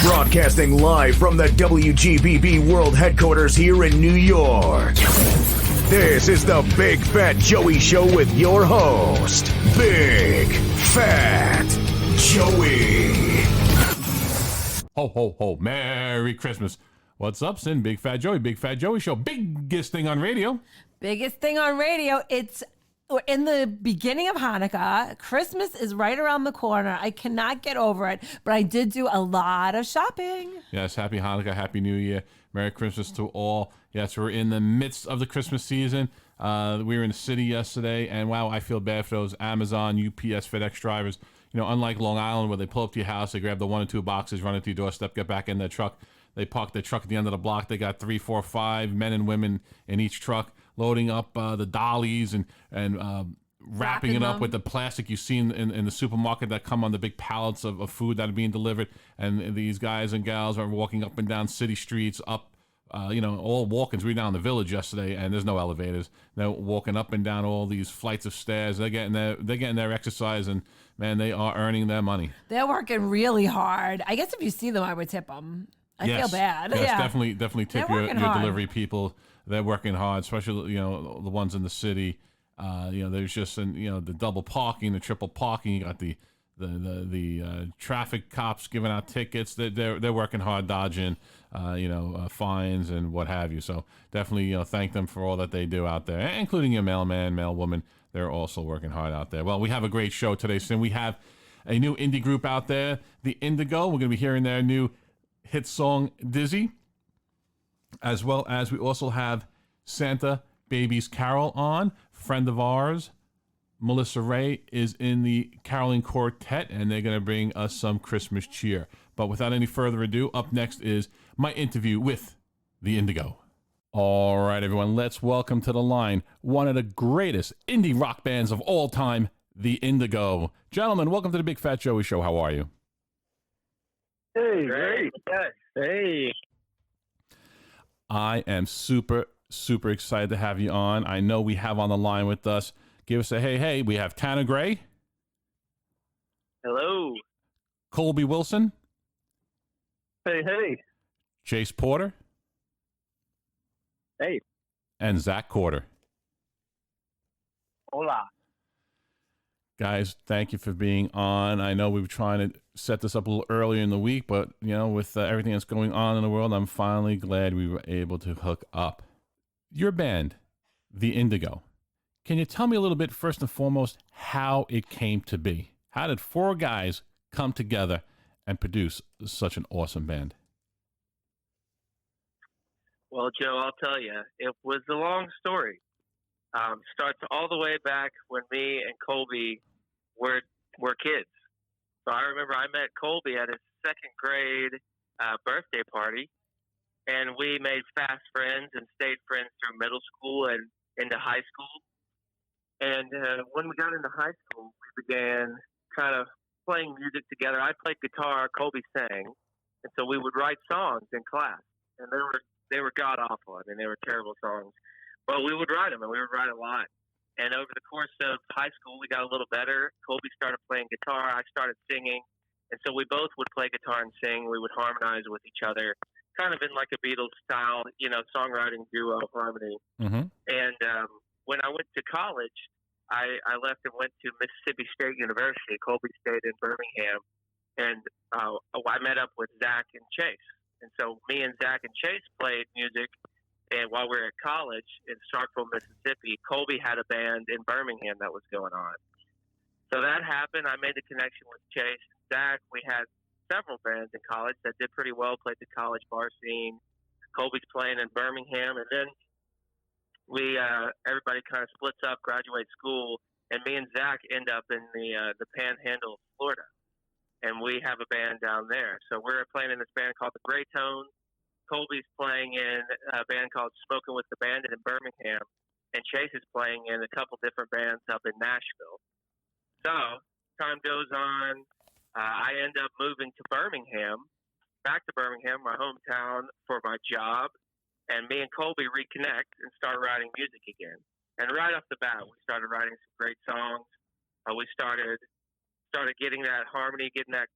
Broadcasting live from the WGBB World Headquarters here in New York. This is the Big Fat Joey Show with your host, Big Fat Joey. Ho, ho, ho. Merry Christmas. What's up, Sin? Big Fat Joey. Big Fat Joey Show. Biggest thing on radio. Biggest thing on radio. We're in the beginning of Hanukkah. Christmas is right around the corner. I cannot get over it, but I did do a lot of shopping. Yes, happy Hanukkah, happy New Year. Merry Christmas to all. Yes, we're in the midst of the Christmas season. We were in the city yesterday, and wow, I feel bad for those Amazon, UPS, FedEx drivers. You know, unlike Long Island where they pull up to your house, they grab the 1 or 2 boxes, run it to your doorstep, get back in their truck. They park their truck at the end of the block. They got 3, 4, 5 men and women in each truck, loading up the dollies and wrapping it up with the plastic you see in the supermarket that come on the big pallets of food that are being delivered. And these guys and gals are walking up and down city streets, up, all walking. We were down in the village yesterday, and there's no elevators. They're walking up and down all these flights of stairs. They're getting their exercise, and man, they are earning their money. They're working really hard. I guess if you see them, I would tip them. I feel bad. Yes, yeah. definitely tip your delivery people. They're working hard, especially the ones in the city. There's just the double parking, the triple parking. You got the traffic cops giving out tickets. They're working hard, dodging fines and what have you. So definitely thank them for all that they do out there, including your mailman, mailwoman. They're also working hard out there. Well, we have a great show today, Sin. We have a new indie group out there, the Indigo. We're going to be hearing their new hit song, Dizzy, as well as we also have SantaBabiesCarol on. Friend of ours, Melissa Ray, is in the caroling quartet, and they're going to bring us some Christmas cheer. But without any further ado, up next is my interview with the Indigo. All right, everyone, let's welcome to the line one of the greatest indie rock bands of all time, the Indigo. Gentlemen, welcome to the Big Fat Joey Show. How are you? Hey, great. Hey. I am super excited to have you on. I know we have on the line with us. Give us a hey. We have Tanner Gray. Hello. Colby Wilson. Hey. Chase Porter. Hey. And Zach Corder. Hola. Guys, thank you for being on. I know we were trying to set this up a little earlier in the week, but with everything that's going on in the world, I'm finally glad we were able to hook up. Your band, the Indigo. Can you tell me a little bit, first and foremost, how it came to be? How did 4 guys come together and produce such an awesome band? Well, Joe, I'll tell you, it was a long story. Starts all the way back when me and Colby were kids. So I remember I met Colby at his 2nd grade birthday party, and we made fast friends and stayed friends through middle school and into high school. And when we got into high school, we began kind of playing music together. I played guitar, Colby sang, and so we would write songs in class. And they were god awful. I mean, they were terrible songs. But we would write them, and we would write a lot. And over the course of high school, we got a little better. Colby started playing guitar. I started singing. And so we both would play guitar and sing. We would harmonize with each other, kind of in like a Beatles-style, songwriting duo harmony. Mm-hmm. And when I went to college, I left and went to Mississippi State University. Colby stayed in Birmingham. And I met up with Zach and Chase. And so me and Zach and Chase played music. And while we were at college in Starkville, Mississippi, Colby had a band in Birmingham that was going on. So that happened. I made the connection with Chase and Zach. We had several bands in college that did pretty well, played the college bar scene. Colby's playing in Birmingham. And then everybody kind of splits up, graduates school, and me and Zach end up in the Panhandle of Florida. And we have a band down there. So we're playing in this band called the Gray Tones. Colby's playing in a band called Smoking with the Bandit in Birmingham, and Chase is playing in a couple different bands up in Nashville. So time goes on. I end up moving to Birmingham, back to Birmingham, my hometown, for my job, and me and Colby reconnect and start writing music again. And right off the bat, we started writing some great songs. We started getting that harmony, getting that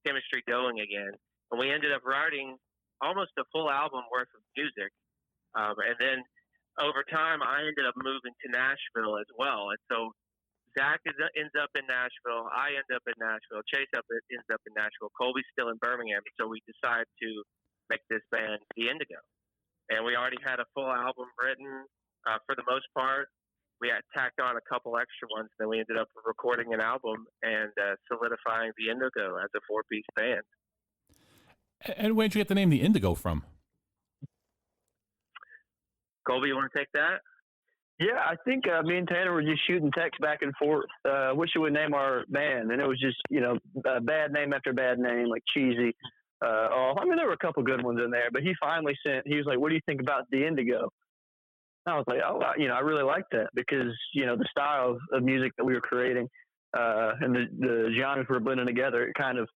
chemistry going again. And we ended up writing almost a full album worth of music. And then over time, I ended up moving to Nashville as well. And so Zach ends up in Nashville. I end up in Nashville. Chase ends up in Nashville. Colby's still in Birmingham. So we decided to make this band, the Indigo. And we already had a full album written for the most part. We had tacked on a couple extra ones. Then we ended up recording an album and solidifying the Indigo as a 4-piece band. And where'd you get the name the Indigo from? Colby, you want to take that? Yeah, I think me and Tanner were just shooting texts back and forth. What should we name our band? And it was just, bad name after bad name, like cheesy. I mean, there were a couple good ones in there, but he finally he was like, what do you think about the Indigo? And I was like, I really like that because, the style of music that we were creating and the genres we were blending together, it kind of,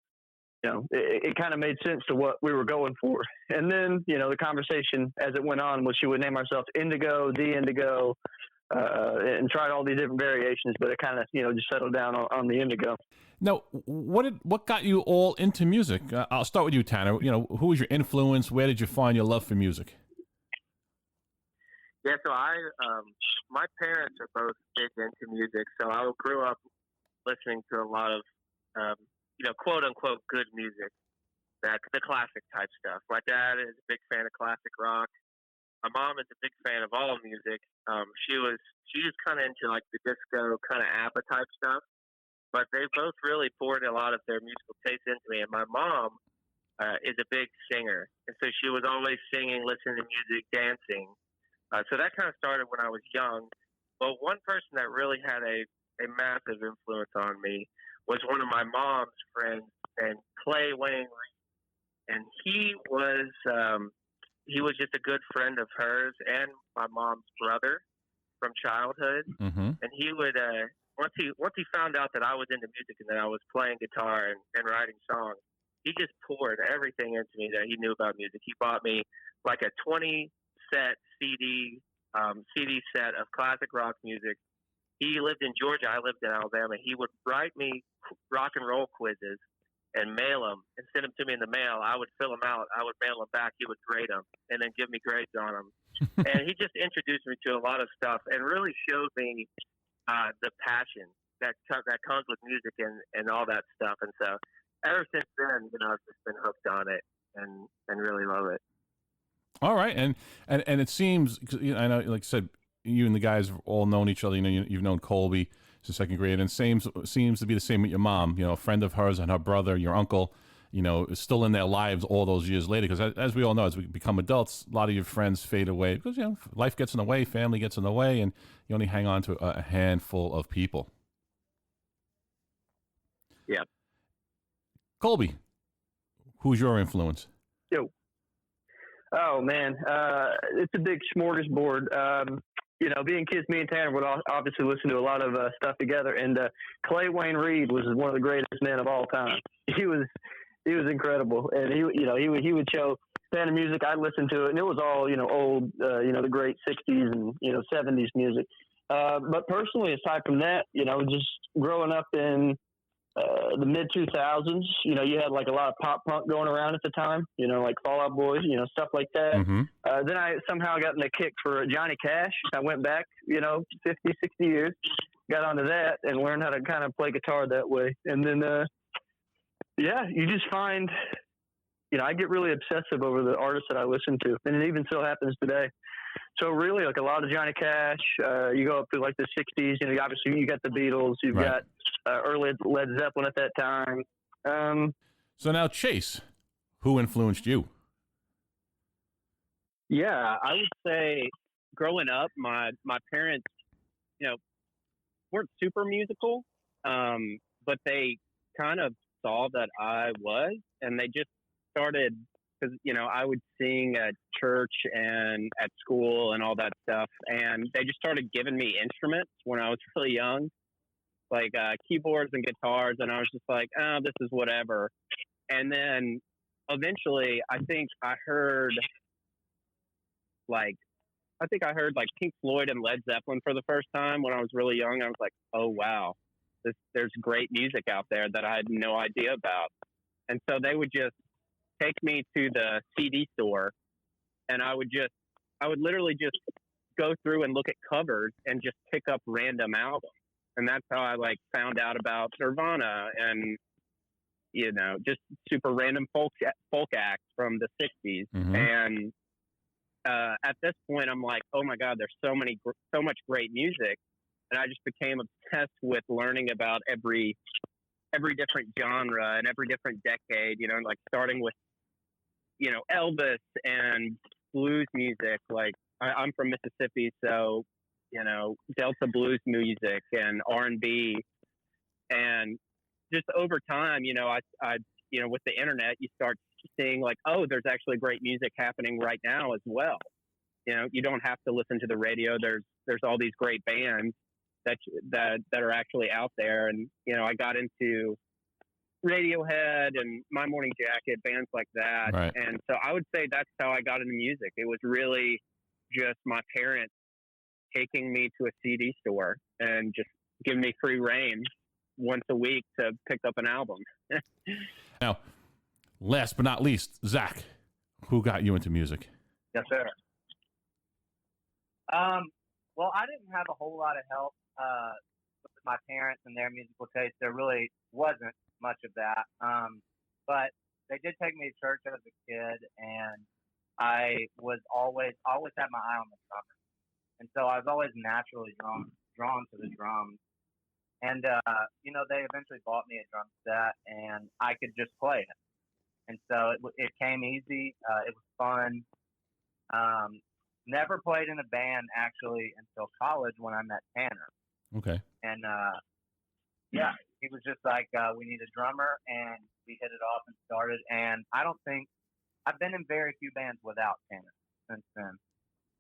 it kind of made sense to what we were going for. And then, the conversation as it went on was, should we name ourselves Indigo, the Indigo, and tried all these different variations, but it kind of, just settled down on the Indigo. Now, what got you all into music? I'll start with you, Tanner. Who was your influence? Where did you find your love for music? Yeah, so my parents are both big into music, so I grew up listening to a lot of, quote unquote good music, the classic type stuff. My dad is a big fan of classic rock. My mom is a big fan of all music. She was kind of into like the disco kind of ABBA type stuff, but they both really poured a lot of their musical taste into me. And my mom is a big singer, and so she was always singing, listening to music, dancing. So that kind of started when I was young. But one person that really had a massive influence on me was one of my mom's friends, and Clay Wayne Reed. And he was just a good friend of hers and my mom's brother from childhood. Mm-hmm. And he would once he found out that I was into music and that I was playing guitar and writing songs, he just poured everything into me that he knew about music. He bought me like a 20-set CD set of classic rock music. He lived in Georgia. I lived in Alabama. He would write me rock and roll quizzes and mail them and send them to me in the mail. I would fill them out. I would mail them back. He would grade them and then give me grades on them. And he just introduced me to a lot of stuff and really showed me the passion that comes with music and all that stuff. And so ever since then, I've just been hooked on it and really love it. All right, and it seems, I know, like I said, you and the guys have all known each other. You've known Colby since second grade, and seems to be the same with your mom. A friend of hers and her brother, your uncle, is still in their lives all those years later. Because as we all know, as we become adults, a lot of your friends fade away because life gets in the way, family gets in the way, and you only hang on to a handful of people. Yeah. Colby, who's your influence? Yo. Oh man, it's a big smorgasbord. Being kids, me and Tanner would obviously listen to a lot of stuff together. And Clay Wayne Reed was one of the greatest men of all time. He was incredible, and he would show Tanner music. I'd listen to it, and it was all old, the great '60s and '70s music. But personally, aside from that, just growing up in the mid 2000s, you had like a lot of pop punk going around at the time, like Fall Out Boys, stuff like that. Mm-hmm. Then I somehow got in the kick for Johnny Cash. I went back, 50, 60 years, got onto that and learned how to kind of play guitar that way. And then, you just find, I get really obsessive over the artists that I listen to, and it even still happens today. So really, like a lot of Johnny Cash, you go up to like the 60s, obviously you got the Beatles, you've got early Led Zeppelin at that time. So now, Chase, who influenced you? Yeah, I would say growing up, my parents, weren't super musical, but they kind of saw that I was, and they just started, because, I would sing at church and at school and all that stuff, and they just started giving me instruments when I was really young, like keyboards and guitars, and I was just like, oh, this is whatever. And then eventually, I think I heard Pink Floyd and Led Zeppelin for the first time when I was really young. I was like, oh, wow, there's great music out there that I had no idea about. And so they would just take me to the CD store, and I would literally just go through and look at covers and just pick up random albums. And that's how I like found out about Nirvana and, you know, just super random folk acts from the 60s. Mm-hmm. And at this point, I'm like, oh my God, there's so much great music. And I just became obsessed with learning about every different genre and every different decade, you know, like starting with, you know, Elvis and blues music. Like I'm from Mississippi, so, you know, Delta blues music and R&B. And just over time, you know, I you know, with the internet, you start seeing like, oh, there's actually great music happening right now as well. You know, you don't have to listen to the radio. There's all these great bands that are actually out there. And, you know, I got into Radiohead and My Morning Jacket, bands like that. Right. And so I would say that's how I got into music. It was really just my parents taking me to a CD store and just giving me free reign once a week to pick up an album. Now, last but not least, Zach, who got you into music? Yes, sir. Well, I didn't have a whole lot of help with my parents and their musical taste. There really wasn't much of that. But they did take me to church as a kid, and I was always had my eye on the drummer. And so I was always naturally drawn to the drums. And, you know, they eventually bought me a drum set, and I could just play it. And so it came easy. It was fun. Never played in a band, actually, until college when I met Tanner. Okay. And, yeah, he was just like, we need a drummer, and we hit it off and started. And I don't think – I've been in very few bands without Tanner since then.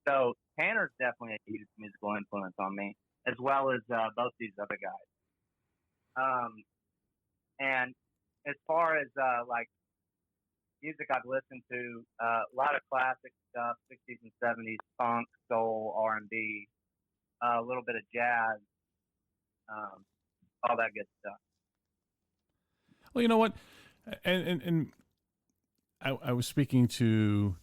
So Tanner's definitely a huge musical influence on me, as well as both these other guys. And as far as like music I've listened to, a lot of classic stuff, 60s and 70s, funk, soul, R&B, a little bit of jazz, all that good stuff. Well, you know what? And I was speaking to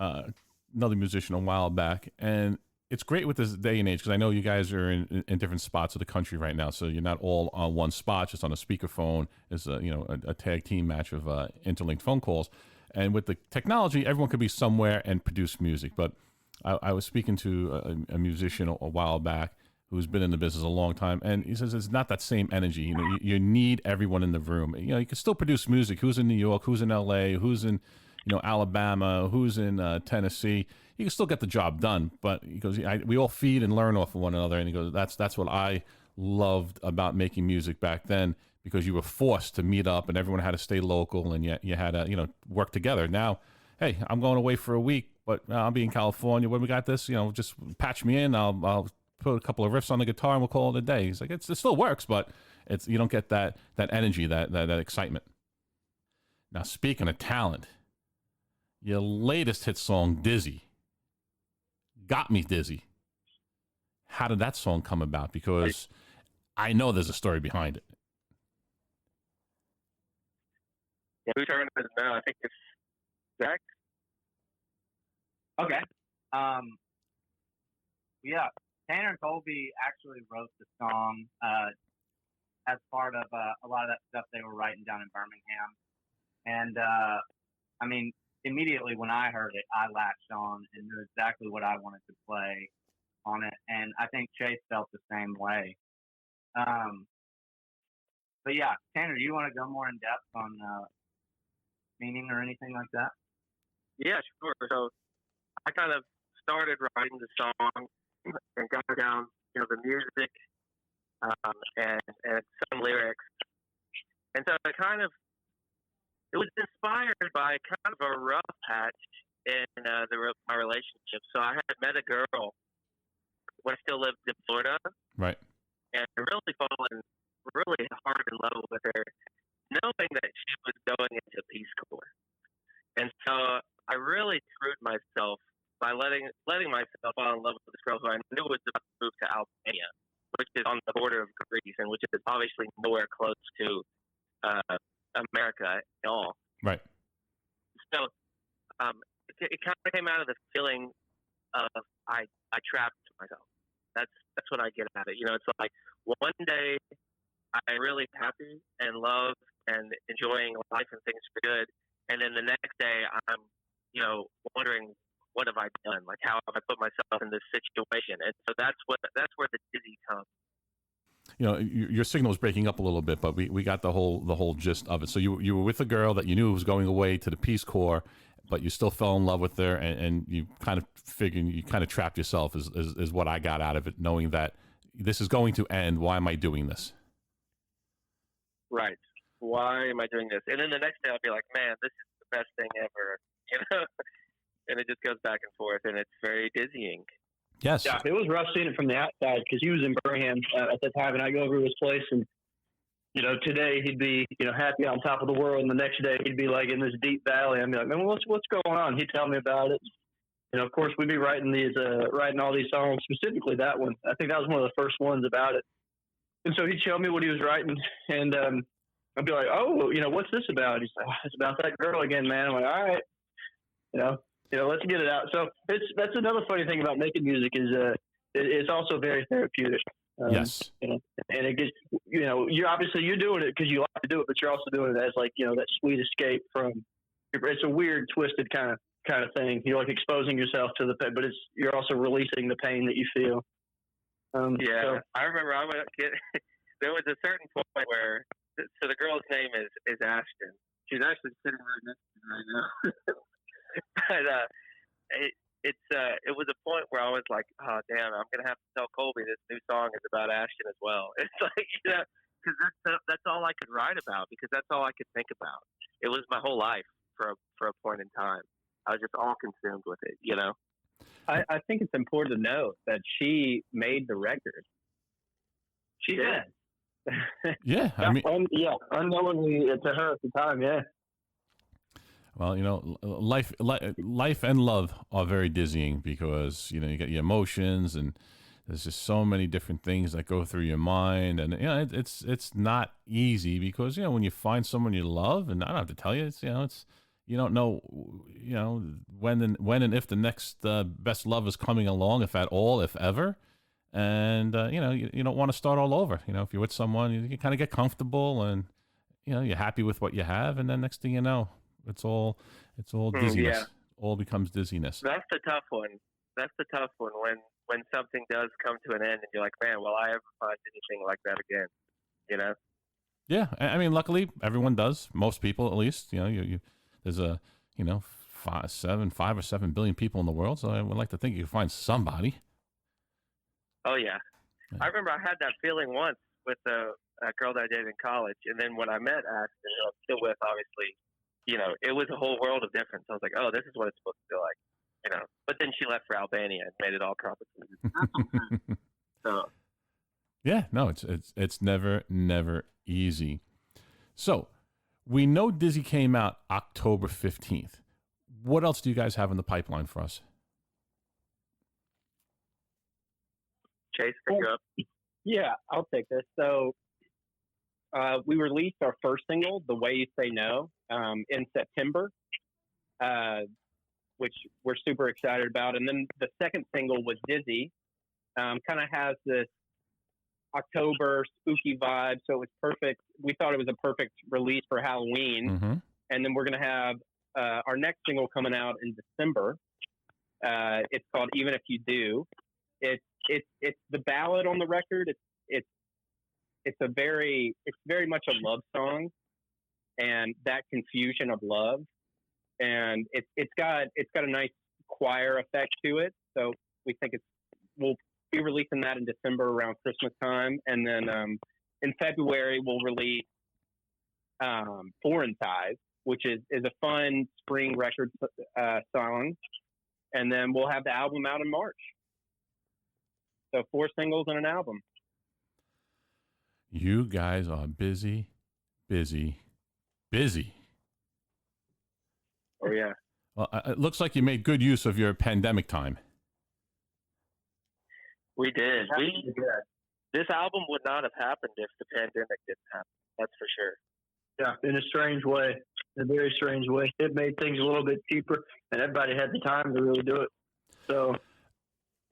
another musician a while back, and it's great with this day and age because I know you guys are in different spots of the country right now, so you're not all on one spot, just on a speakerphone. It's a tag team match of interlinked phone calls, and with the technology, everyone could be somewhere and produce music. But I was speaking to a musician a while back who's been in the business a long time, and he says it's not that same energy. You know, you need everyone in the room. You know, you can still produce music. Who's in New York? Who's in L.A.? Who's in Alabama? Who's in Tennessee? You can still get the job done, but he goes, we all feed and learn off of one another. And he goes, that's what I loved about making music back then, because you were forced to meet up and everyone had to stay local and you had to, work together. Now, hey, I'm going away for a week, but I'll be in California. When we got this, just patch me in. I'll put a couple of riffs on the guitar and we'll call it a day. He's like, it still works, but you don't get that energy, that excitement. Now, speaking of talent, your latest hit song, Dizzy, got me dizzy. How did that song come about? Because I know there's a story behind it. Yeah, who's turning this now? I think it's Zach. Okay. Yeah, Tanner and Colby actually wrote the song as part of a lot of that stuff they were writing down in Birmingham. And, I mean, immediately when I heard it, I latched on and knew exactly what I wanted to play on it. And I think Chase felt the same way. But yeah, Tanner, do you want to go more in depth on meaning or anything like that? Yeah, sure. So I kind of started writing the song and got down, the music and some lyrics. And so it was inspired by kind of a rough patch in my relationship. So I had met a girl when I still lived in Florida. Right. And really fallen really hard in love with her, knowing that she was going into Peace Corps. And so I really screwed myself by letting myself fall in love with this girl who I knew was about to move to Albania, which is on the border of Greece and which is obviously nowhere close to America at all. Right. So it kind of came out of the feeling of I trapped myself. That's what I get at it. It's like one day I'm really happy and love and enjoying life and things are good, and then the next day I'm wondering what have I done? Like how have I put myself in this situation? And so that's where the dizzy comes. Your signal was breaking up a little bit, but we got the whole gist of it. So you were with a girl that you knew was going away to the Peace Corps, but you still fell in love with her, and you kind of figured you kind of trapped yourself is what I got out of it, knowing that this is going to end. Why am I doing this? Right. Why am I doing this? And then the next day I'll be like, man, this is the best thing ever, and it just goes back and forth, and it's very dizzying. Yes. Yeah, it was rough seeing it from the outside because he was in Birmingham at the time, and I go over to his place, and today he'd be happy on top of the world, and the next day he'd be like in this deep valley. I'd be like, man, what's going on? He'd tell me about it. Of course, we'd be writing all these songs, specifically that one. I think that was one of the first ones about it. And so he'd show me what he was writing, and I'd be like, oh, what's this about? He's like, it's about that girl again, man. I'm like, all right, let's get it out. So that's another funny thing about making music is it's also very therapeutic. Yes. And it gets, you're doing it because you like to do it, but you're also doing it as like, that sweet escape from, it's a weird, twisted kind of thing. You're like exposing yourself to the pain, but you're also releasing the pain that you feel. So. I remember there was a certain point where, so the girl's name is Ashton. She's actually sitting right next to me right now. But it was a point where I was like, oh damn, I'm gonna have to tell Colby this new song is about Ashton as well. It's like because that's all I could write about because that's all I could think about. It was my whole life for a point in time. I was just all consumed with it. I think it's important to note that she made the record. She did. Yeah, I mean, unknowingly to her at the time, yeah. Well, life and love are very dizzying because you get your emotions and there's just so many different things that go through your mind, and it's not easy because when you find someone you love, and I don't have to tell you, it's you don't know when and if the next best love is coming along, if at all, if ever. And you don't want to start all over. If you're with someone, you kind of get comfortable, and you're happy with what you have, and then next thing you know, it's all dizziness. All becomes dizziness. That's the tough one. When something does come to an end, and you're like, man, will I ever find anything like that again? Yeah, I mean, luckily everyone does. Most people, at least. There's a 5 or 7 billion people in the world, so I would like to think you can find somebody. Oh, yeah. I remember I had that feeling once with a girl that I dated in college. And then when I met Ashton, who I'm still with, obviously, it was a whole world of difference. I was like, oh, this is what it's supposed to feel like, But then she left for Albania and made it all complicated. So. Yeah, no, it's never easy. So we know Dizzy came out October 15th. What else do you guys have in the pipeline for us? Chase, pick you up. Yeah, I'll take this. So we released our first single, The Way You Say No, in September, which we're super excited about. And then the second single was Dizzy. Kind of has this October spooky vibe, so it was perfect. We thought it was a perfect release for Halloween. Mm-hmm. And then we're going to have our next single coming out in December. It's called Even If You Do. It's the ballad on the record. It's very much a love song, and that confusion of love, and it's got a nice choir effect to it. So we think we'll be releasing that in December around Christmas time, and then in February we'll release Foreign Ties, which is a fun spring record song, and then we'll have the album out in March. So 4 singles and an album. You guys are busy. Oh, yeah. Well, it looks like you made good use of your pandemic time. We did. This album would not have happened if the pandemic didn't happen. That's for sure. Yeah, in a strange way, in a very strange way. It made things a little bit cheaper, and everybody had the time to really do it. So,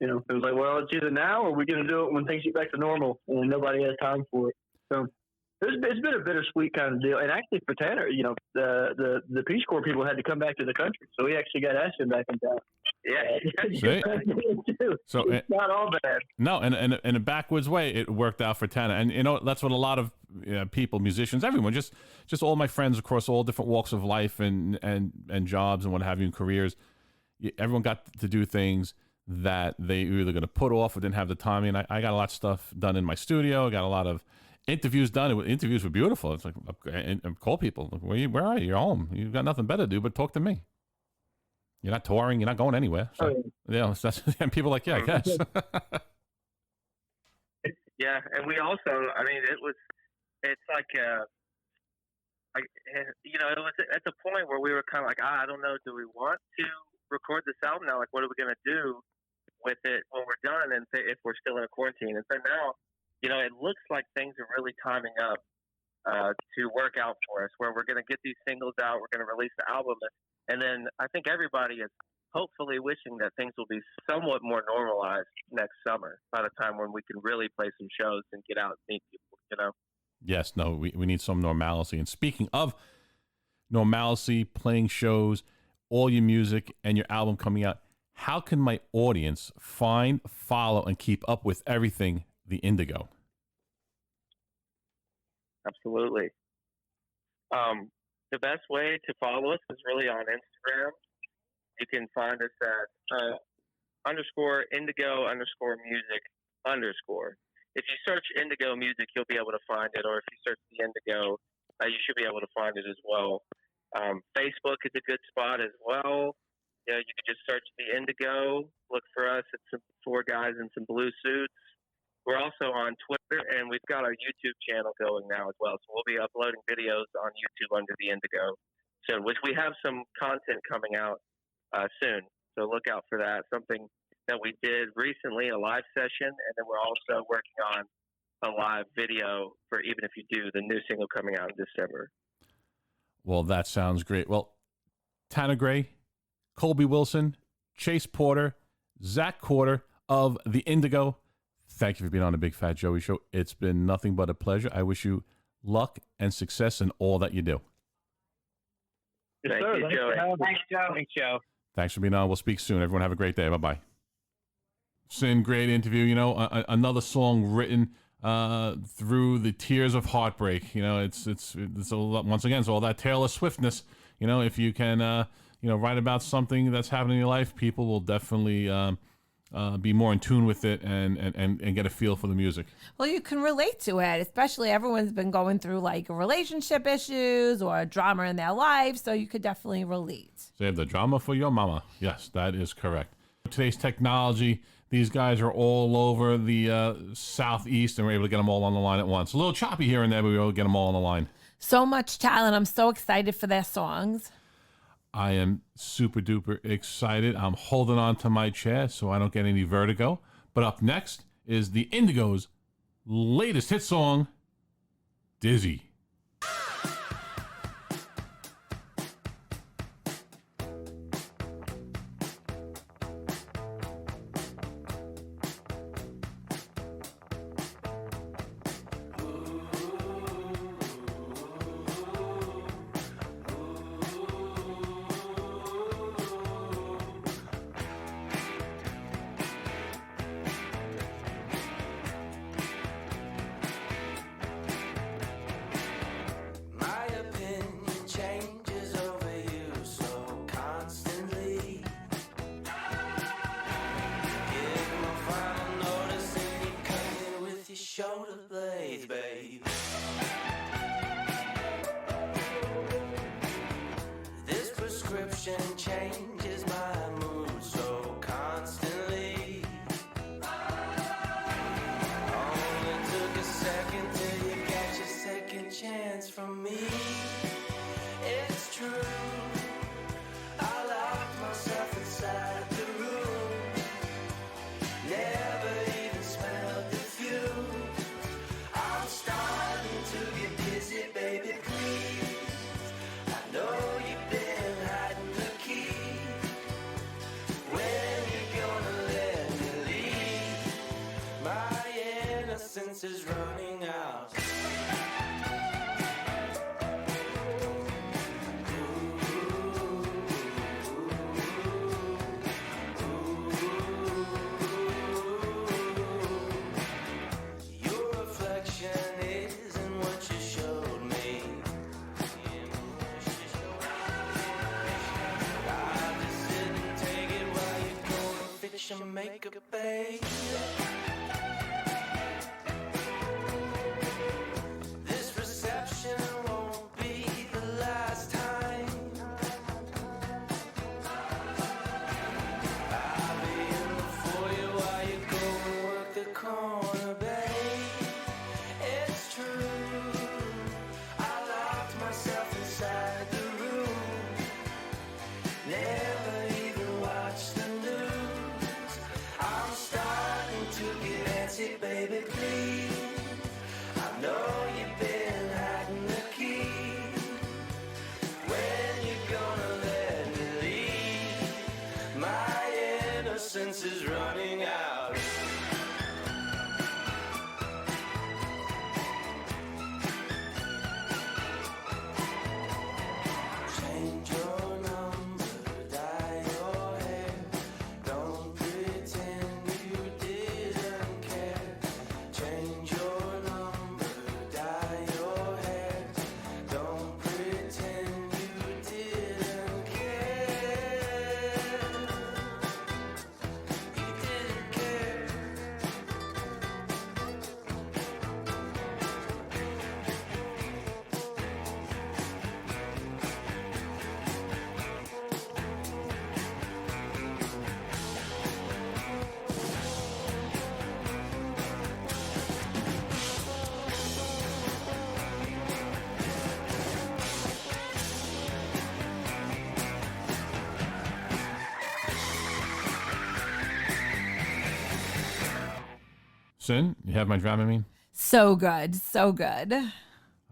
it was like, well, it's either now or we're going to do it when things get back to normal, and nobody has time for it. So it's been a bittersweet kind of deal. And actually for Tanner, the Peace Corps people had to come back to the country, so he actually got asked him back in town. See? So it's not all bad. No, and in a backwards way, it worked out for Tanner. And that's what a lot of people, musicians, everyone, just all my friends across all different walks of life and jobs and what have you, and careers, everyone got to do things that they were either going to put off or didn't have the time. I mean, I got a lot of stuff done in my studio. I got a lot of interviews done. Interviews were beautiful. It's like, and call people. Where are you? You're home. You've got nothing better to do but talk to me. You're not touring. You're not going anywhere. So, and people are like, yeah, I guess. Yeah, and we also, I mean, it's like, it was at the point where we were kind of like, I don't know, do we want to record this album now? Like, what are we going to do with it when we're done and if we're still in a quarantine? And so now, it looks like things are really timing up to work out for us, where we're going to get these singles out, we're going to release the album, and then I think everybody is hopefully wishing that things will be somewhat more normalized next summer, by the time when we can really play some shows and get out and meet people, Yes, no, we need some normalcy. And speaking of normalcy, playing shows, all your music and your album coming out, how can my audience find, follow, and keep up with everything the Indigo? Absolutely. The best way to follow us is really on Instagram. You can find us at _Indigo_music_. If you search Indigo Music, you'll be able to find it. Or if you search the Indigo, you should be able to find it as well. Facebook is a good spot as well. You can just search the Indigo, look for us. It's some 4 guys in some blue suits. We're also on Twitter, and we've got our YouTube channel going now as well. So we'll be uploading videos on YouTube under the Indigo soon, which we have some content coming out soon. So look out for that. Something that we did recently, a live session, and then we're also working on a live video for Even If You Do, the new single coming out in December. Well, that sounds great. Well, Tanner Gray, Colby Wilson, Chase Porter, Zach Corder of the Indigo, thank you for being on the Big Fat Joey Show. It's been nothing but a pleasure. I wish you luck and success in all that you do. Thank you, Joey. Thanks, Joe. Thanks, Joe. Thanks for being on. We'll speak soon. Everyone have a great day. Bye-bye. Sin, great interview. Another song written through the tears of heartbreak. It's a lot, once again, it's all that Taylor Swiftness. If you can, write about something that's happening in your life, people will definitely be more in tune with it and get a feel for the music. Well, you can relate to it, especially everyone's been going through like relationship issues or drama in their life, so you could definitely relate. Save the drama for your mama. Yes, that is correct. Today's technology, these guys are all over the southeast, and we're able to get them all on the line at once. A little choppy here and there, but we will get them all on the line. So much talent. I'm so excited for their songs. I am super duper excited. I'm holding on to my chair so I don't get any vertigo. But up next is the Indigo's latest hit song, Dizzy. Shoulder blades, babe. This prescription changes my mood so constantly. Only took a second till you got your second chance from me. It's true, I locked myself inside the room. Never even smelled the fume. I'm starting to get dizzy, baby, please. wish and make a baby. This reception won't be the last time. I'll be in for you while you go and work the corner, babe. It's true, I locked myself inside the room. Never even watched the news. I'm starting to get antsy, baby, please. I know you've been hiding the key. When you gonna let me leave? My innocence is running out. Change your number, dye your hair. Don't pretend you didn't care. Change your number, dye your hair. Don't pretend you didn't care. You didn't care. Sin, you have my Dramamine? So good. So good.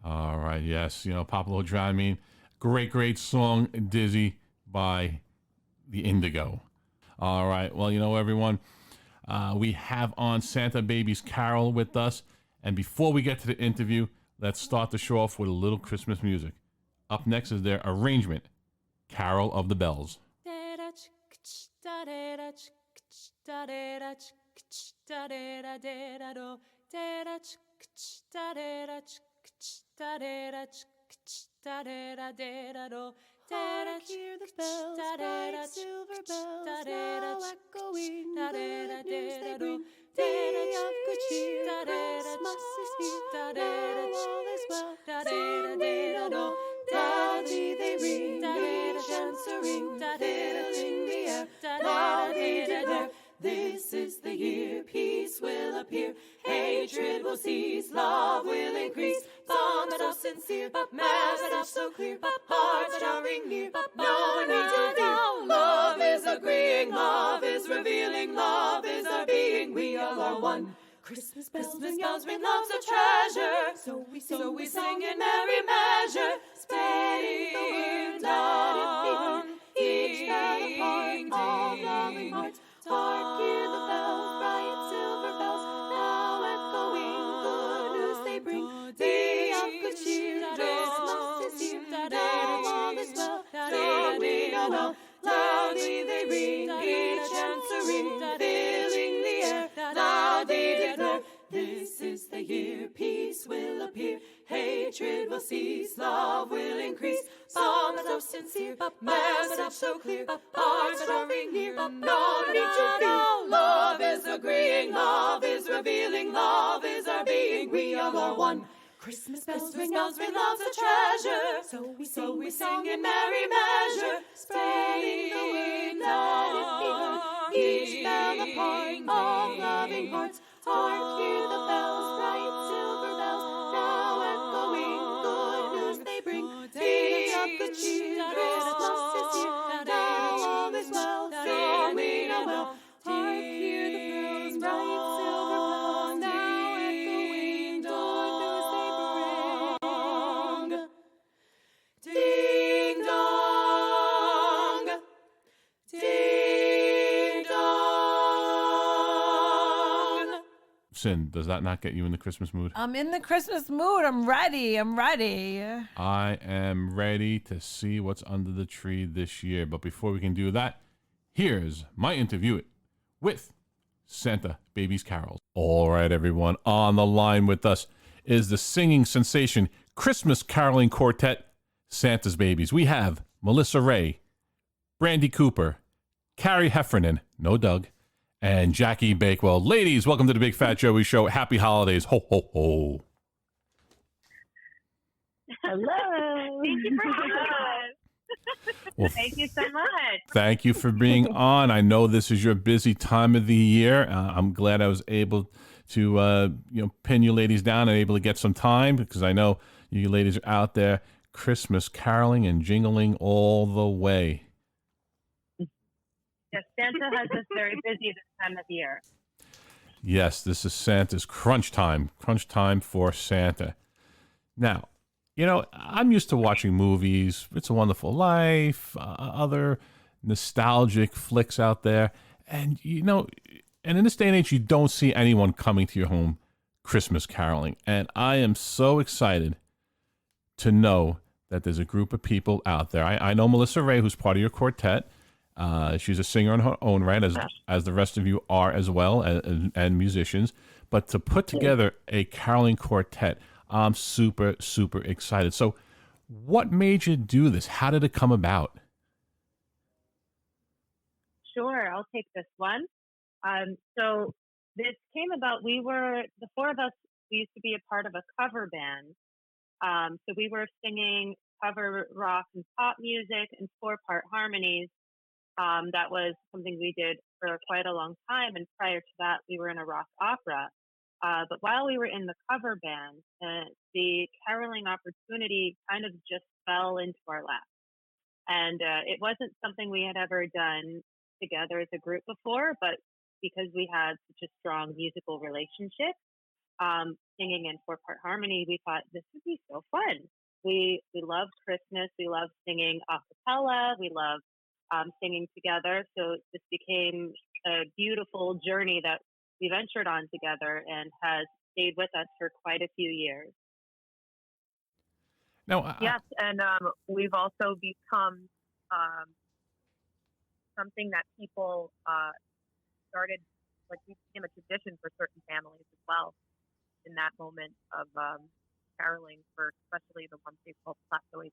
All right, yes. Pop a little Dramamine. Great song, Dizzy, by the Indigo. All right, well, everyone, we have on SantaBabiesCarol with us. And before we get to the interview, let's start the show off with a little Christmas music. Up next is their arrangement, Carol of the Bells. Hark, hear the bells, bright silver bells, now echoing good news they bring. Day of good cheer, Christmas is here, now all is well. Sing-a-dee-da-do, loudly they ring, each answering, filling the air. La-dee-da-da, this is the year, peace will appear, hatred will cease, love will increase. Songs so sincere, but messages so clear, but hearts drawing near, but no one needs to fear. Love is agreeing, love is revealing, love is our being, we all are one. Christmas bells ring, love's a treasure, so we sing in merry measure, spreading the word, each bell apart, all loving hearts. Hark, hear the bells, bright silver bells, now echoing good news they bring. Day of good cheer, Christmas is here, now all is well. Sing-a-dee-da-do, loudly they ring, each answering, filling the air. Loudly declare, this is the year, peace will appear, hatred will cease, love will increase. Songs so sincere, but message so clear, but hearts drawing near, but no need to fear. Love is agreeing, love is revealing, love is our being, we all are one. Christmas bells ring, love's a treasure, so we sing in merry measure, spreading the word, let it be heard, each bell apart, all loving hearts. Hark, hear the bells, bright silver bells, now echoing good news they bring. Be of good cheer, Christmas is here, now all is well, sing a well. Hark, hear the bells, bright silver bells, now echoing good news they bring. Ding dong, ding dong. Sin, does that not get you in the Christmas mood? I'm in the Christmas mood. I'm ready. I am ready to see what's under the tree this year. But before we can do that, here's my interview with SantaBabiesCarol. All right, everyone. On the line with us is the singing sensation, Christmas caroling quartet, Santa's Babies. We have Melissa Ray, Brandy Cooper, Carrie Heffernan, no Doug, and Jackie Bakewell. Ladies, welcome to the Big Fat Joey Show. Happy holidays. Ho, ho, ho. Hello. Thank you for having us. Well, Thank you so much. thank you for being on. I know this is your busy time of the year. I'm glad I was able to, pin you ladies down and able to get some time, because I know you ladies are out there Christmas caroling and jingling all the way. Yes, Santa has us very busy this time of year. Yes, this is Santa's crunch time for Santa. Now, I'm used to watching movies, It's a Wonderful Life, other nostalgic flicks out there. And, and in this day and age, you don't see anyone coming to your home Christmas caroling. And I am so excited to know that there's a group of people out there. I know Melissa Ray, who's part of your quartet. She's a singer in her own right, as the rest of you are as well, and musicians. But to put together a caroling quartet, I'm super, super excited. So what made you do this? How did it come about? Sure, I'll take this one. So this came about, the four of us, we used to be a part of a cover band. So we were singing cover rock and pop music and 4-part harmonies. That was something we did for quite a long time. And prior to that, we were in a rock opera. But while we were in the cover band, the caroling opportunity kind of just fell into our lap. And it wasn't something we had ever done together as a group before, but because we had such a strong musical relationship, singing in 4-part harmony, we thought this would be so fun. We love Christmas. We love singing a cappella. We love singing together. So this became a beautiful journey that we ventured on together and has stayed with us for quite a few years. No, yes, and we've also become something that people started, like we became a tradition for certain families as well in that moment of caroling, for especially the ones they call plateauing.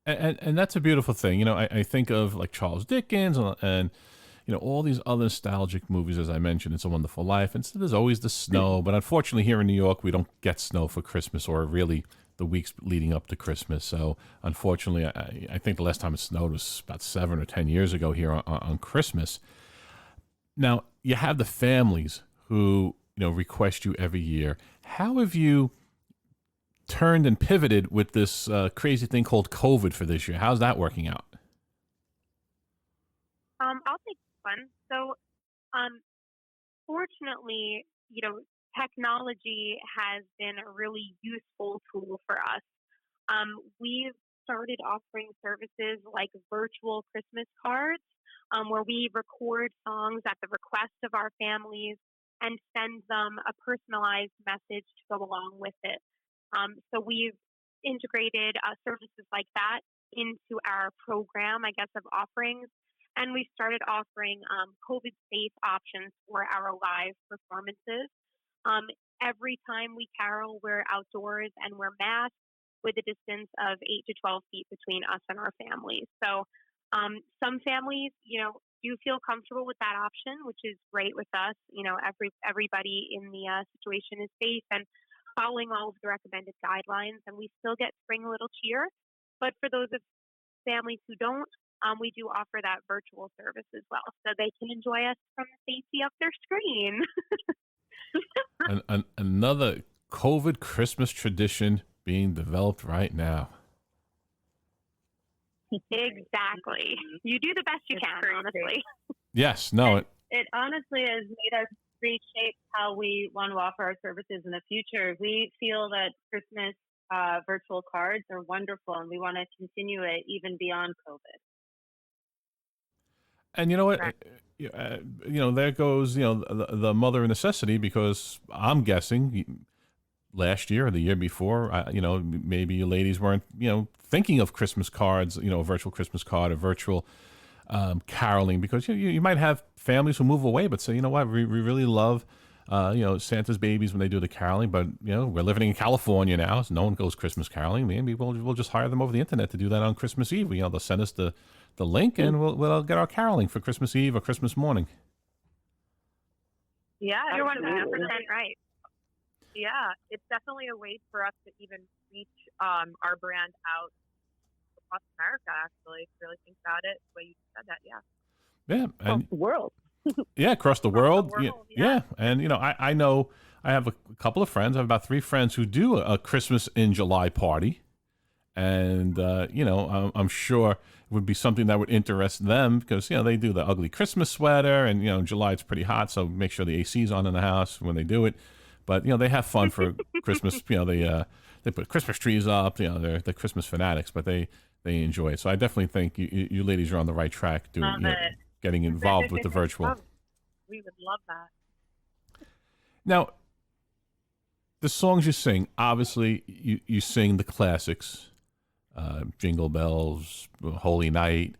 And that's a beautiful thing. I think of like Charles Dickens and all these other nostalgic movies, as I mentioned, It's a Wonderful Life. And so there's always the snow. But unfortunately, here in New York, we don't get snow for Christmas, or really the weeks leading up to Christmas. So unfortunately, I think the last time it snowed was about 7 or 10 years ago here on Christmas. Now, you have the families who, request you every year. How have you turned and pivoted with this crazy thing called COVID for this year? How's that working out? I'll take this one. So, fortunately, technology has been a really useful tool for us. We've started offering services like virtual Christmas cards, where we record songs at the request of our families and send them a personalized message to go along with it. So we've integrated services like that into our program, of offerings. And we started offering COVID-safe options for our live performances. Every time we carol, we're outdoors and we're masked with a distance of 8 to 12 feet between us and our families. So some families, do feel comfortable with that option, which is great with us. Everybody in the situation is safe and following all of the recommended guidelines, and we still get spring a little cheer. But for those of families who don't, we do offer that virtual service as well, so they can enjoy us from the safety of their screen. Another COVID Christmas tradition being developed right now. Exactly. You do the best you can, honestly. Yes, no. It honestly has made us reshape how we want to offer our services in the future. We feel that Christmas virtual cards are wonderful, and we want to continue it even beyond COVID. And you know what? There goes, the mother of necessity, because I'm guessing last year or the year before, maybe you ladies weren't, thinking of Christmas cards, a virtual Christmas card, a virtual caroling, because you might have families who move away, but say, you know what, we really love, Santa's Babies when they do the caroling, but, we're living in California now, so no one goes Christmas caroling. Maybe we'll just hire them over the internet to do that on Christmas Eve. They'll send us the link, and we'll get our caroling for Christmas Eve or Christmas morning. Yeah, you're 100% Absolutely. right. Yeah, it's definitely a way for us to even reach our brand out across America. Actually, if you really think about it, the way you said that, yeah, Yeah, Across and the world. yeah, across the across the world. world. Yeah, and I know I have a couple of friends. I have about 3 friends who do a Christmas in July party, and I'm sure it would be something that would interest them because they do the ugly Christmas sweater, and in July it's pretty hot, so make sure the AC's on in the house when they do it. But they have fun for Christmas. They put Christmas trees up. They're Christmas fanatics, but they enjoy it. So I definitely think you ladies are on the right track doing Love it. getting involved with the virtual. We would love that. Now, the songs you sing, obviously you sing the classics, Jingle Bells, Holy Night.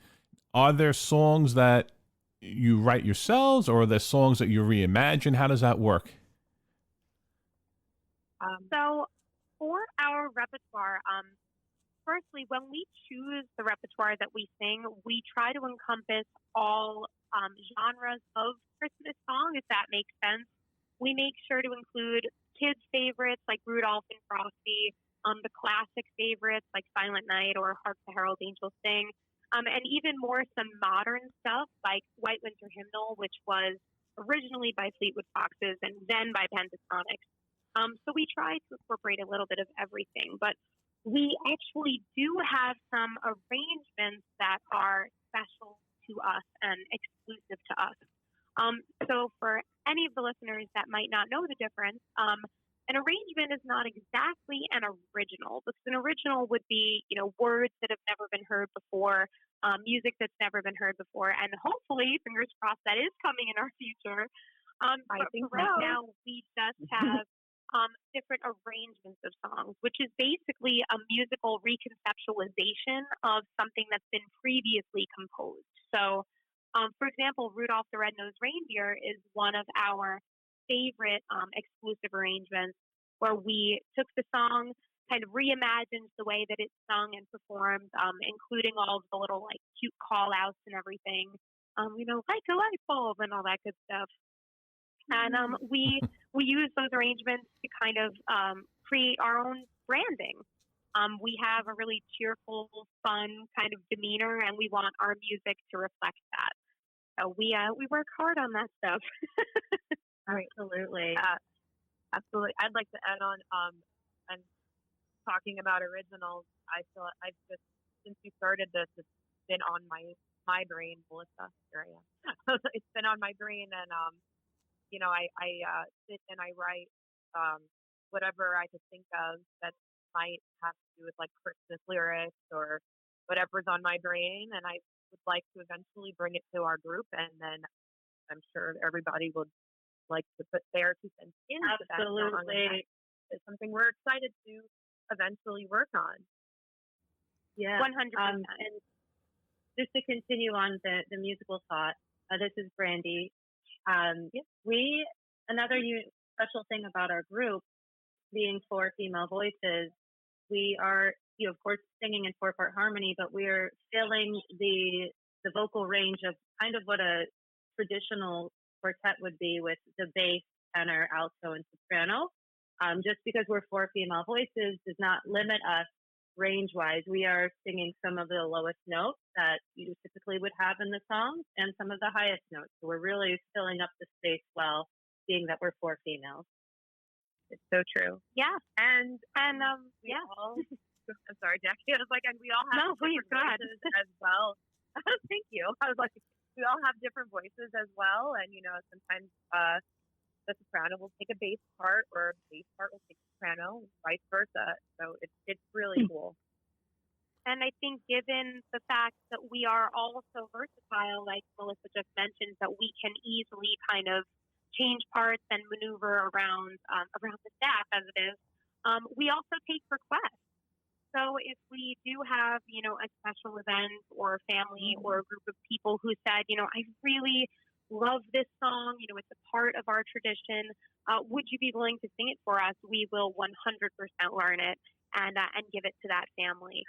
Are there songs that you write yourselves, or are there songs that you reimagine? How does that work? So for our repertoire, firstly, when we choose the repertoire that we sing, we try to encompass all genres of Christmas song, if that makes sense. We make sure to include kids' favorites like Rudolph and Frosty, the classic favorites like Silent Night or Hark the Herald Angels Sing, and even more some modern stuff like White Winter Hymnal, which was originally by Fleetwood Foxes and then by Pentatonics. So we try to incorporate a little bit of everything, but we actually do have some arrangements that are special to us and exclusive to us. So for any of the listeners that might not know the difference, an arrangement is not exactly an original, because an original would be, words that have never been heard before, music that's never been heard before, and hopefully, fingers crossed, that is coming in our future. I think right so. now, we just have different arrangements of songs, which is basically a musical reconceptualization of something that's been previously composed. So, for example, Rudolph the Red-Nosed Reindeer is one of our favorite exclusive arrangements, where we took the song, kind of reimagined the way that it's sung and performed, including all of the little cute call outs and everything, like a light bulb and all that good stuff. And we use those arrangements to kind of create our own branding. We have a really cheerful, fun kind of demeanor, and we want our music to reflect that. So we work hard on that stuff. Absolutely. Absolutely. I'd like to add on, and talking about originals, I feel I've just, since you started this, it's been on my brain, Melissa. Here I am. It's been on my brain, and I sit and I write whatever I could think of that might have to do with Christmas lyrics or whatever's on my brain, and I would like to eventually bring it to our group, and then I'm sure everybody would like to put their 2 cents into that song. Absolutely. It's something we're excited to eventually work on. Yeah. 100%. And just to continue on the musical thought, this is Brandy. Another special thing about our group, being 4 female voices, we are, of course, singing in 4-part harmony, but we're filling the vocal range of kind of what a traditional quartet would be, with the bass, tenor, alto, and soprano. Just because we're 4 female voices does not limit us range-wise. We are singing some of the lowest notes that you typically would have in the songs, and some of the highest notes. So we're really filling up the space well, being that we're 4 females. It's so true. Yeah. And yeah. I'm sorry, Jackie. I was like, and we all have different voices as well. Thank you. I was like, we all have different voices as well, and sometimes the soprano will take a bass part, or a bass part will take a soprano, and vice versa. So it's really cool. And I think, given the fact that we are all so versatile, like Melissa just mentioned, that we can easily kind of change parts and maneuver around the staff as it is, we also take requests. So if we do have, a special event or a family or a group of people who said, I really love this song, it's a part of our tradition, would you be willing to sing it for us? We will 100% learn it and give it to that family,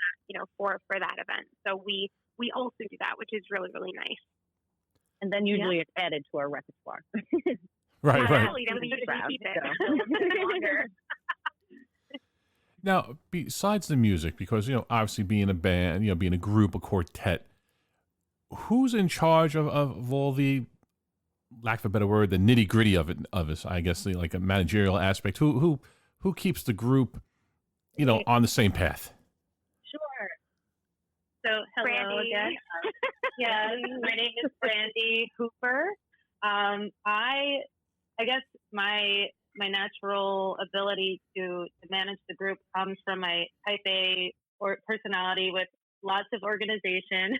for that event. So we also do that, which is really, really nice. And then usually it's added to our repertoire. Right, right. Hopefully then we can keep it a little bit longer. Now, besides the music, because, obviously being a band, being a group, a quartet, who's in charge of all the, lack of a better word, the nitty gritty of it, I guess, like a managerial aspect? Who keeps the group, on the same path? Sure. So hello Brandy. again. Yeah, my name is Brandy Hooper. I guess my natural ability to manage the group comes from my type A personality with lots of organization.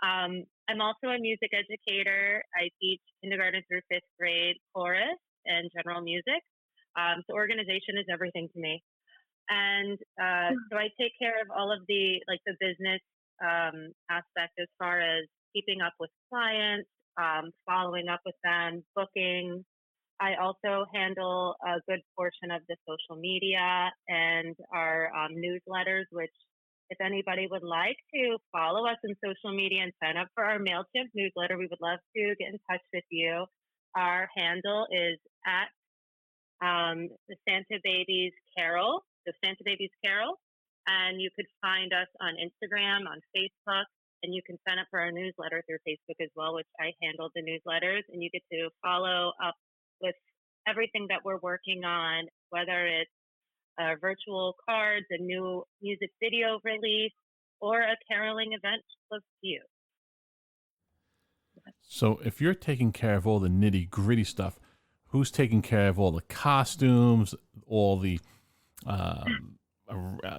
I'm also a music educator. I teach kindergarten through fifth grade chorus and general music. So organization is everything to me. And so I take care of all of the business aspect as far as keeping up with clients, following up with them, booking. I also handle a good portion of the social media and our newsletters, which if anybody would like to follow us in social media and sign up for our MailChimp newsletter, we would love to get in touch with you. Our handle is at the SantaBabiesCarol, the SantaBabiesCarol, and you could find us on Instagram, on Facebook, and you can sign up for our newsletter through Facebook as well, which I handle the newsletters, and you get to follow up with everything that we're working on, whether it's virtual cards, a new music video release, or a caroling event close to you. So if you're taking care of all the nitty gritty stuff, who's taking care of all the costumes, all the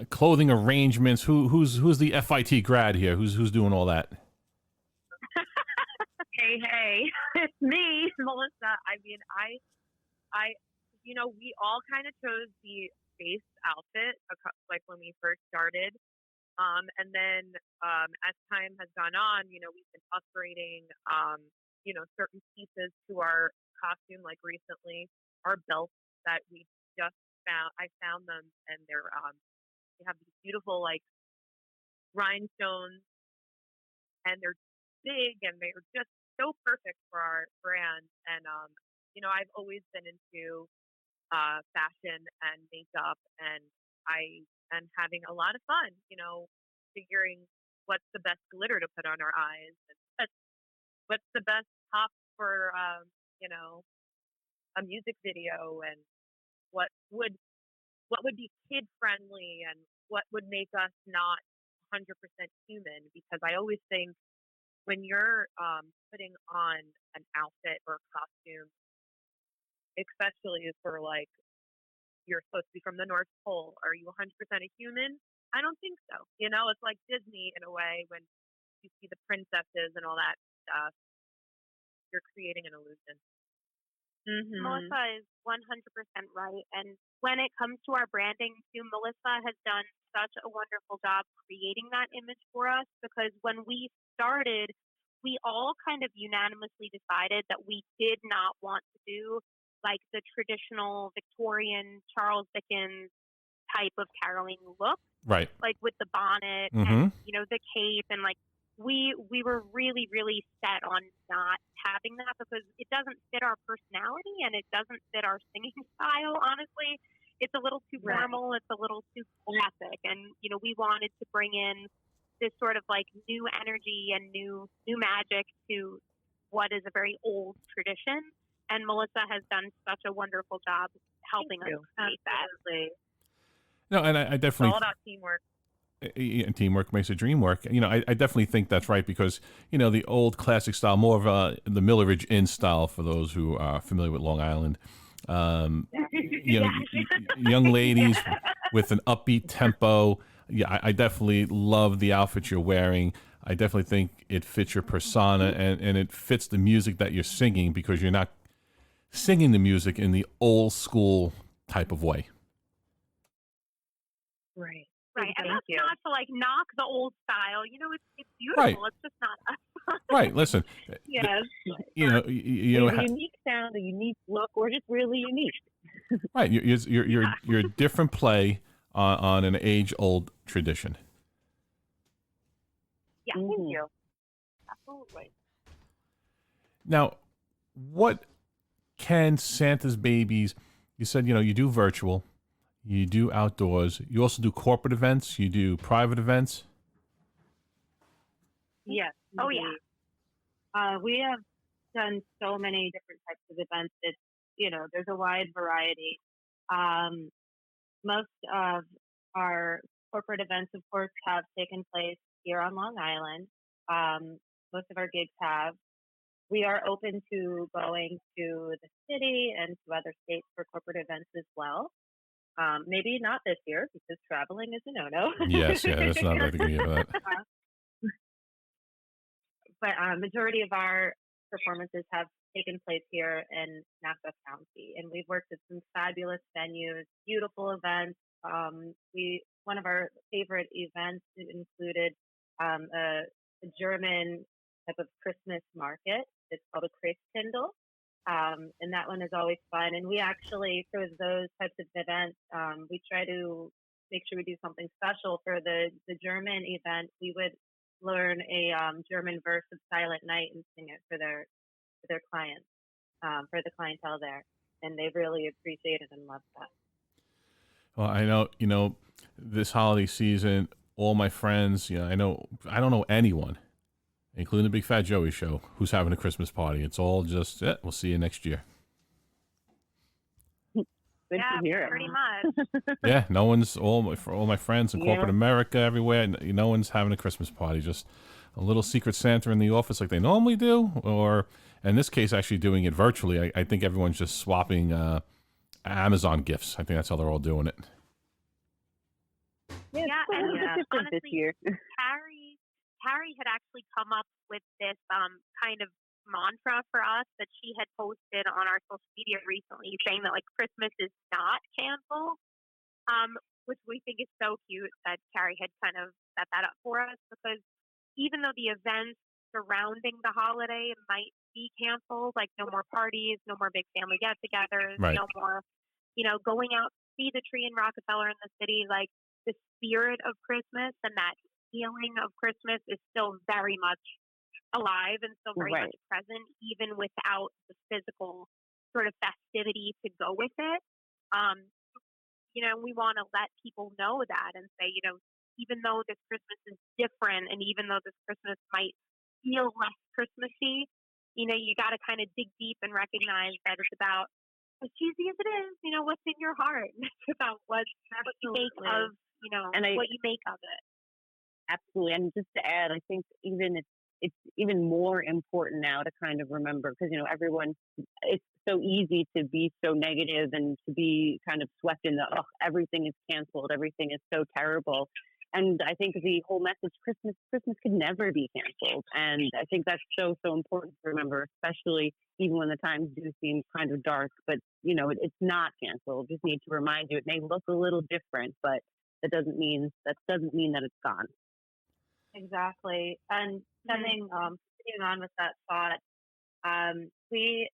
clothing arrangements? Who's the FIT grad here? Who's doing all that? Hey, it's me, Melissa. I mean, we all kind of chose the base outfit, like when we first started. And then as time has gone on, we've been upgrading, certain pieces to our costume. Like recently, our belts that we just found, I found them, and they have these beautiful rhinestones, and they're big, and they're just so perfect for our brand. And I've always been into fashion and makeup, and I am having a lot of fun, figuring what's the best glitter to put on our eyes, and what's the best top for a music video, and what would be kid friendly, and what would make us not 100% human. Because I always think when you're putting on an outfit or a costume, especially for you're supposed to be from the North Pole, are you 100% a human? I don't think so. It's like Disney in a way. When you see the princesses and all that stuff, you're creating an illusion. Mm-hmm. Melissa is 100% right. And when it comes to our branding too, Melissa has done such a wonderful job creating that image for us, because when we started, we all kind of unanimously decided that we did not want to do the traditional Victorian Charles Dickens type of caroling look. Right. With the bonnet Mm-hmm. and, the cape, and we were really, really set on not having that, because it doesn't fit our personality and it doesn't fit our singing style, honestly. It's a little too formal, it's a little too classic, and we wanted to bring in this sort of new energy and new magic to what is a very old tradition, and Melissa has done such a wonderful job helping us create that. No, and I definitely, it's all about teamwork. Teamwork makes a dream work. I definitely think that's right, because the old classic style, more of the Milleridge Inn style, for those who are familiar with Long Island. Young ladies with an upbeat tempo. Yeah, I definitely love the outfit you're wearing. I definitely think it fits your persona, and it fits the music that you're singing, because you're not singing the music in the old school type of way. Right. Right, and that's not to knock the old style. It's beautiful. Right. It's just not us. Right. Listen. Yes. You a unique sound, a unique look, or just really unique. Right. You're a different play on an age-old tradition. Yeah. Mm-hmm. Thank you. Absolutely. Now, what can Santa's Babies, you said, you do virtual, you do outdoors, you also do corporate events, you do private events? Yes. Oh, yeah. We have done so many different types of events. It's, there's a wide variety. Most of our corporate events, of course, have taken place here on Long Island. Most of our gigs have. We are open to going to the city and to other states for corporate events as well. Maybe not this year because traveling is a no-no. Yes, yeah, that's not right to give you that. But majority of our performances have taken place here in Nassau County, and we've worked at some fabulous venues, beautiful events. One of our favorite events included a German type of Christmas market. It's called a Christkindl, and that one is always fun. And we actually, for those types of events, we try to make sure we do something special. For the German event, we would learn a German verse of Silent Night and sing it for their clients, for the clientele there, and they really appreciate it and love that. Well, I know, this holiday season, all my friends, I don't know anyone, including the Big Fat Joey Show, who's having a Christmas party. It's all just, we'll see you next year. Good to hear pretty much. Yeah, no one's, for all my friends in corporate America, everywhere, no one's having a Christmas party. Just a little Secret Santa in the office like they normally do, or in this case, actually doing it virtually. I think everyone's just swapping Amazon gifts. I think that's how they're all doing it. Yeah, and different honestly, this year. Carrie had actually come up with this kind of mantra for us that she had posted on our social media recently, saying that Christmas is not canceled, which we think is so cute that Carrie had kind of set that up for us, because even though the events surrounding the holiday might be canceled, like no more parties, no more big family get-togethers, right. no more, going out to see the tree in Rockefeller in the city, the spirit of Christmas and that feeling of Christmas is still very much alive and still very much present, even without the physical sort of festivity to go with it. We want to let people know that and say, even though this Christmas is different and even though this Christmas might feel less Christmassy, you got to kind of dig deep and recognize that it's about, as cheesy as it is, what's in your heart. It's about what you make of, what you make of it. Absolutely. And just to add, I think it's even more important now to kind of remember, because, everyone, it's so easy to be so negative and to be kind of swept in everything is canceled, everything is so terrible. And I think the whole message, Christmas could never be canceled. And I think that's so, so important to remember, especially even when the times do seem kind of dark. But, it's not canceled. Just need to remind you, it may look a little different, but that doesn't mean that it's gone. Exactly. And continuing on with that thought, we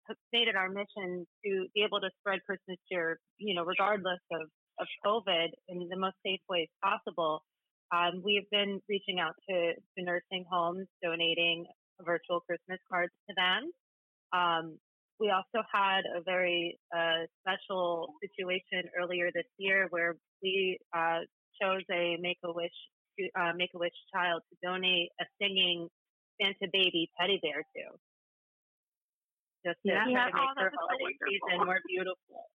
have made it our mission to be able to spread Christmas cheer, regardless of COVID in the most safe ways possible. We have been reaching out to nursing homes, donating virtual Christmas cards to them. We also had a very special situation earlier this year where we chose a Make-A-Wish child to donate a singing Santa baby teddy bear to. Just to try to make her holiday season more beautiful.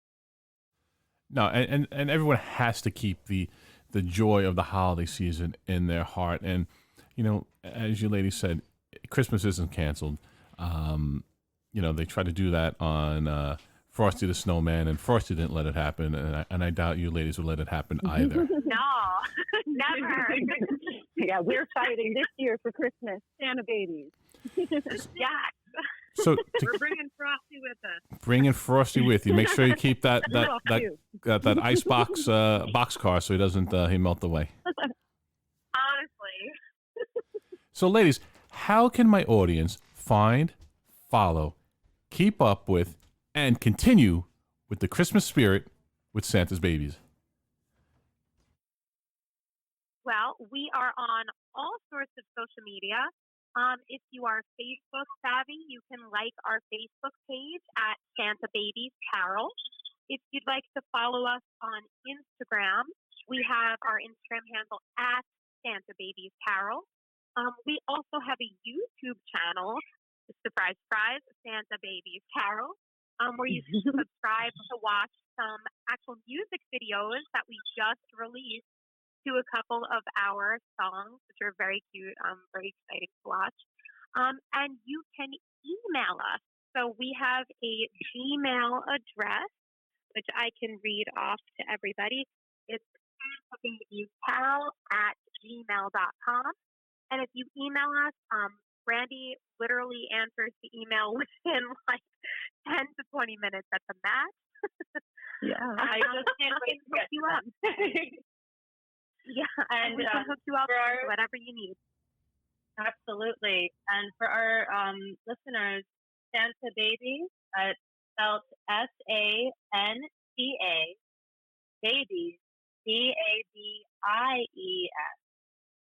No, and everyone has to keep the joy of the holiday season in their heart. And, as you ladies said, Christmas isn't canceled. They try to do that on Frosty the Snowman, and Frosty didn't let it happen. And I doubt you ladies would let it happen either. No, never. Yeah, we're fighting this year for Christmas, Santa Babies. Yeah. So we're bringing Frosty with us. Bringing Frosty with you. Make sure you keep that ice boxcar so he doesn't he melt away. Honestly. So, ladies, how can my audience find, follow, keep up with, and continue with the Christmas spirit with Santa's Babies? Well, we are on all sorts of social media. If you are Facebook savvy, you can like our Facebook page at SantaBabiesCarol. If you'd like to follow us on Instagram, we have our Instagram handle at SantaBabiesCarol. We also have a YouTube channel, surprise, surprise, SantaBabiesCarol, where you can subscribe to watch some actual music videos that we just released to a couple of our songs, which are very cute, very exciting to watch. And you can email us. So we have a Gmail address, which I can read off to everybody. It's SantaBabiesCarol@gmail.com. And if you email us, Brandy literally answers the email within like 10 to 20 minutes at the max. Yeah. I just can't wait to hook you up. Yeah, and we can hook you up with whatever you need. Absolutely. And for our listeners, Santa Babies, spelled SANTA, Babies, BABIES,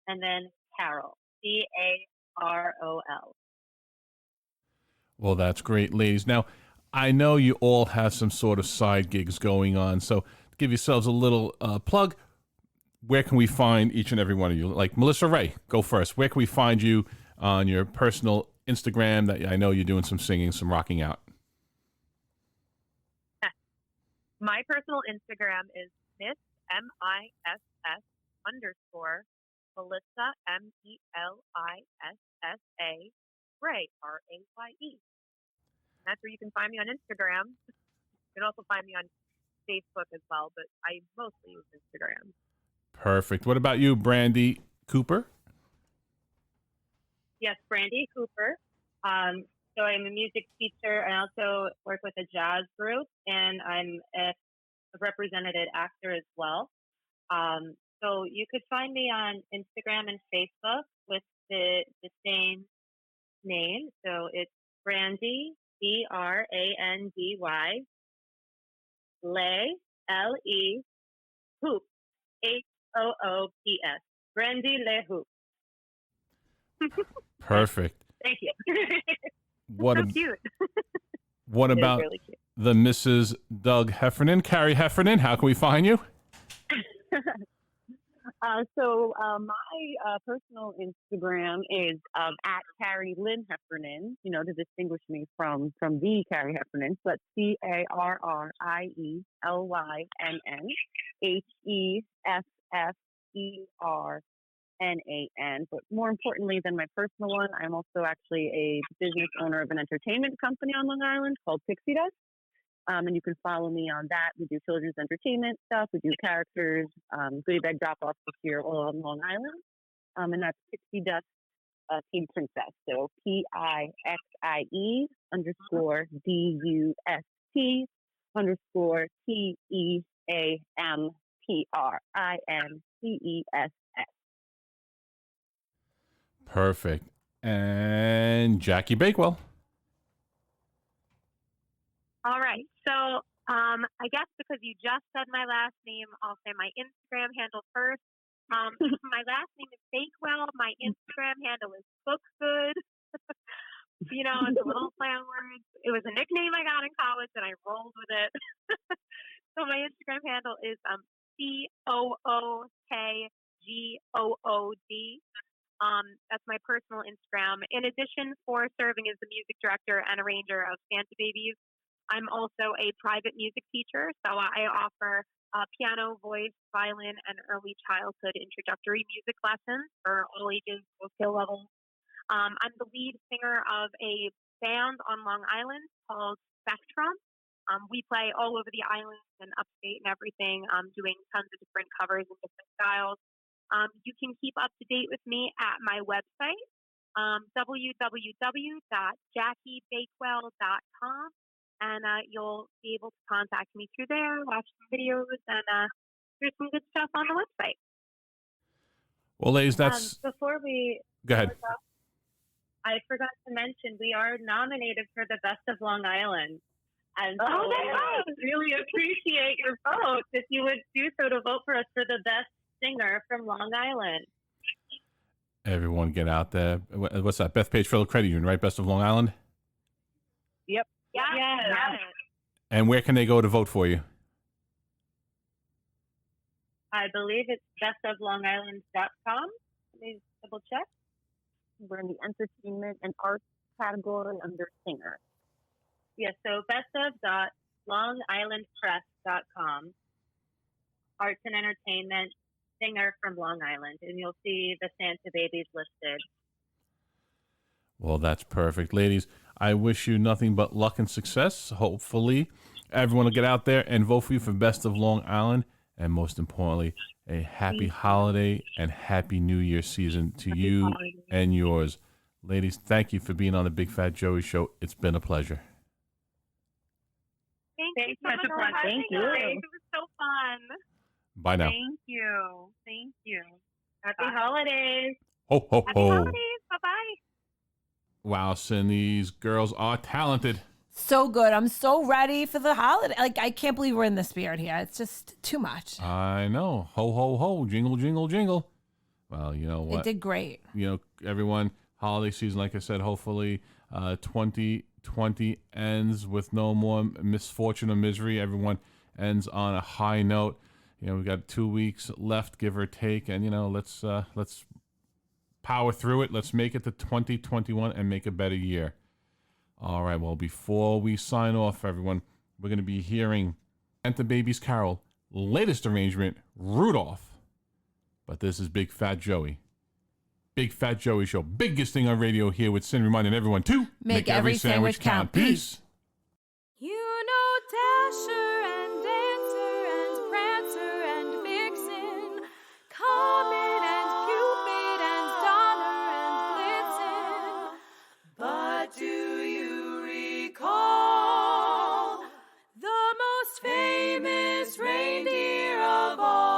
and then Carol, CAROL. Well, that's great, ladies. Now, I know you all have some sort of side gigs going on, so give yourselves a little plug. Where can we find each and every one of you? Like Melissa Ray, go first. Where can we find you on your personal Instagram? That I know you're doing some singing, some rocking out. My personal Instagram is Miss MISS _Melissa MELISSA Ray RAYE. That's where you can find me on Instagram. You can also find me on Facebook as well, but I mostly use Instagram. Perfect. What about you, Brandy Cooper? Yes, Brandy Cooper. So I'm a music teacher. I also work with a jazz group, and I'm a represented actor as well. So you could find me on Instagram and Facebook with the same name. So it's Brandy, BRANDY, Lay, LE, Hoop, HOOPS. Brandy Le Hoop. Perfect. Thank you. What So cute. What about really cute. the Mrs. Doug Heffernan, Carrie Heffernan? How can we find you? My personal Instagram is at Carrie Lynn Heffernan, to distinguish me from the Carrie Heffernan. So that's CarrieLynHeffernan. But more importantly than my personal one, I'm also actually a business owner of an entertainment company on Long Island called Pixie Dust. And you can follow me on that. We do children's entertainment stuff. We do characters, goodie bag drop-offs here all on Long Island. And that's Pixie Dust Teen Princess. So PIXIE_DUST_TEAMPRINCESS. Perfect. And Jackie Bakewell. All right. So I guess because you just said my last name, I'll say my Instagram handle first. My last name is Bakewell. My Instagram handle is Bookgood. It's a little play on words. It was a nickname I got in college, and I rolled with it. So my Instagram handle is COOKGOOD. That's my personal Instagram. In addition, for serving as the music director and arranger of Santa Babies, I'm also a private music teacher. So I offer piano, voice, violin, and early childhood introductory music lessons for all ages, all skill levels. I'm the lead singer of a band on Long Island called Spectrum. We play all over the island and upstate and everything, doing tons of different covers and different styles. You can keep up to date with me at my website, www.jackiebakewell.com, and you'll be able to contact me through there, watch some videos, and there's some good stuff on the website. Well, ladies, that's... Before we... Go ahead. I forgot to mention, we are nominated for the Best of Long Island. And so I really appreciate your vote if you would do so to vote for us for the best singer from Long Island. Everyone get out there. What's that? Beth Page Fellow Credit Union, right? Best of Long Island. Yep. Yeah. And where can they go to vote for you? I believe it's bestoflongisland.com. Let me double check. We're in the entertainment and arts category under singer. Yes, so bestof.longislandpress.com. Arts and entertainment, singer from Long Island, and you'll see the Santa Babies listed. Well, that's perfect. Ladies, I wish you nothing but luck and success. Hopefully, everyone will get out there and vote for you for Best of Long Island. And most importantly, a happy holiday and happy New Year season to you and yours. Ladies, thank you for being on the Big Fat Joey Show. It's been a pleasure. Thank you so Thank much for having you. us. It was so fun. Bye now. Thank you. Thank you. Happy holidays. Ho, ho, Happy ho. holidays. Bye-bye. Wow, Sin, these girls are talented. So good. I'm so ready for the holiday. Like, I can't believe we're in the spirit here. It's just too much. I know. Ho, ho, ho. Jingle, jingle, jingle. Well, you know what? It did great. You know, everyone, holiday season, like I said, hopefully 2020 ends with no more misfortune or misery. Everyone ends on a high note. You know, we got 2 weeks left, give or take, and, you know, let's power through it. Let's make it to 2021 and make a better year. All right, well, before we sign off, everyone, we're going to be hearing SantaBabiesCarol, latest arrangement, Rudolph. But this is Big Fat Joey. Big Fat Joey Show. Biggest thing on radio here with Sin, reminding everyone to make every sandwich count. Peace. You know Dasher and Dancer and Prancer and Vixen, Comet and Cupid and Donner and Blitzen. But do you recall the most famous reindeer of all?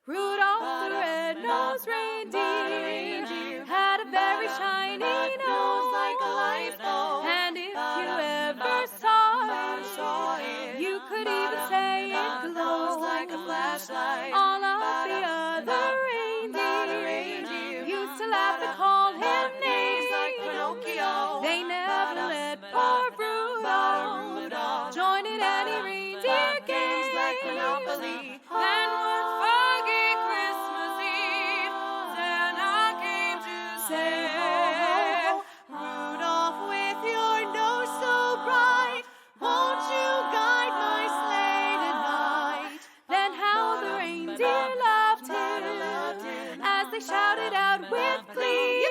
Rudolph the red-nosed reindeer had a very shiny nose like a light bulb, and if you ever saw it, you could even say it glows like a flashlight. All of the other reindeer used to laugh and call him names like Pinocchio. They never let poor Rudolph join in any reindeer games like Monopoly. And one foggy Christmas Eve, Santa came to say, Rudolph, with your nose so bright, won't you guide my sleigh tonight? Then how the reindeer loved him as they shouted out with glee.